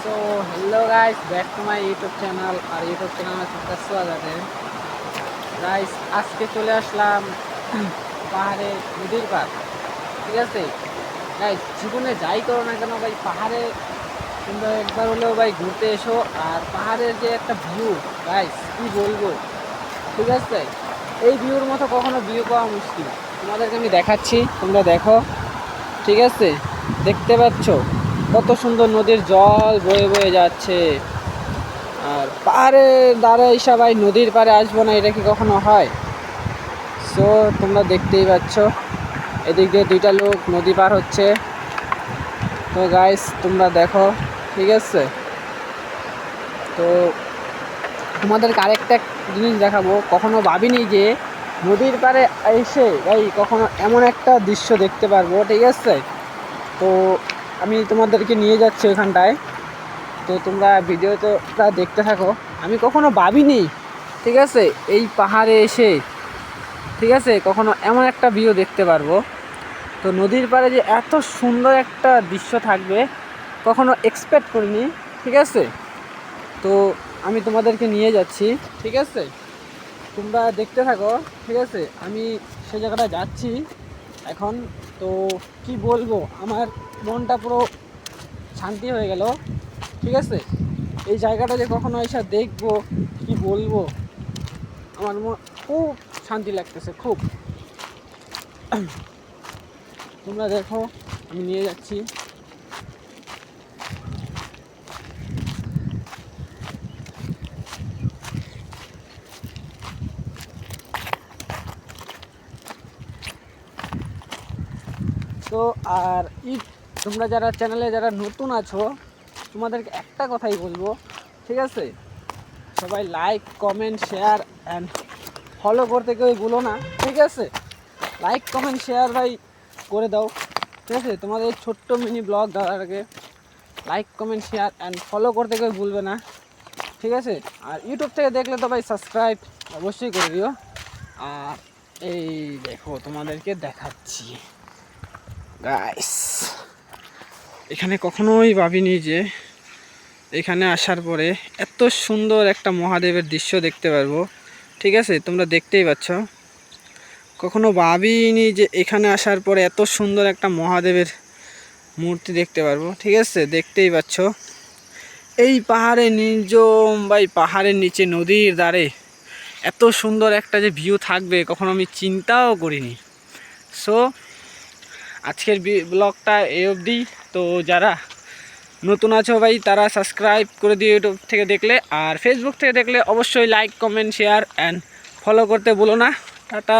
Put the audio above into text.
So hello guys, back to my YouTube channel और YouTube channel में सबका स्वागत है। गाइस आज के चले आसलाम पाहाड़े नदीर पार। ठीक है गाइस, जीवने যাই করো না কেন ভাই পাহাড়ে কিন্তু একবার হলেও ভাই ঘুরতে এসো। আর পাহাড়ের যে একটা ভিউ গাইস কি বলবো, ঠিক আছে এই ভিউর মতো কখনো ভিউ পাওয়া মুশকিল। তোমাদেরকে আমি দেখাচ্ছি, তোমরা দেখো। ঠিক আছে, দেখতে পাচ্ছ কত সুন্দর নদীর জল বয়ে বয়ে যাচ্ছে। আর পাহাড়ের দ্বারা এসে ভাই নদীর পাড়ে আসবো না, এটা কি কখনো হয়? সো তোমরা দেখতেই পাচ্ছ এদিক দিয়ে দুইটা লোক নদী পার হচ্ছে। তো গাইস তোমরা দেখো, ঠিক আছে। তো তোমাদেরকে আরেকটা জিনিস দেখাবো, কখনো ভাবিনি যে নদীর পাড়ে এসে ভাই কখনো এমন একটা দৃশ্য দেখতে পারবো। ঠিক আছে, তো আমি তোমাদেরকে নিয়ে যাচ্ছি ওখানটায়। তো তোমরা ভিডিওটা দেখতে থাকো। আমি কখনো ভাবিনি, ঠিক আছে, এই পাহাড়ে এসে, ঠিক আছে, কখনো এমন একটা ভিউ দেখতে পারবো। তো নদীর পাড়ে যে এত সুন্দর একটা দৃশ্য থাকবে কখনো এক্সপেক্ট করিনি। ঠিক আছে, তো আমি তোমাদেরকে নিয়ে যাচ্ছি। ঠিক আছে, তোমরা দেখতে থাকো। ঠিক আছে, আমি সে জায়গাটা যাচ্ছি এখন। তো কি বলবো, আমার মনটা পুরো শান্তি হয়ে গেল। ঠিক আছে, এই জায়গাটা যে কখনো এসে দেখবো, কি বলবো, আমার খুব শান্তি লাগতেছে খুব। তোমরা দেখো, আমি নিয়ে যাচ্ছি। তো আর তোমরা যারা চ্যানেলে যারা নতুন আছো, তোমাদেরকে একটা কথাই বলবো, ঠিক আছে, সবাই like comment share and follow করতে কেউ ভুলো না। ঠিক আছে, লাইক কমেন্ট শেয়ার ভাই করে দাও। ঠিক আছে, তোমাদের ছোট্ট মিনি ব্লগ দেওয়ার আগে like comment share and follow করতে কেউ ভুলবে না। ঠিক আছে, আর ইউটিউব থেকে দেখলে তো ভাই সাবস্ক্রাইব অবশ্যই করে দিও। আর এই দেখো তোমাদেরকে দেখাচ্ছি গাইস, এখানে কখনোই ভাবিনি যে এখানে আসার পরে এত সুন্দর একটা মহাদেবের দৃশ্য দেখতে পারবো। ঠিক আছে, তোমরা দেখতেই পাচ্ছ, কখনো ভাবিনি যে এখানে আসার পরে এত সুন্দর একটা মহাদেবের মূর্তি দেখতে পারবো। ঠিক আছে, দেখতেই পাচ্ছ এই পাহাড়ে নির্জন ভাই, পাহাড়ের নিচে নদীর ধারে এত সুন্দর একটা যে ভিউ থাকবে কখনো আমি চিন্তাও করিনি। সো আজকের ব্লগটা এই অবধি। তো যারা নতুন আছো ভাই তারা সাবস্ক্রাইব করে দিও ইউটিউব থেকে দেখলে, আর ফেসবুক থেকে দেখলে অবশ্যই like comment share and follow করতে ভুলো না। টাটা।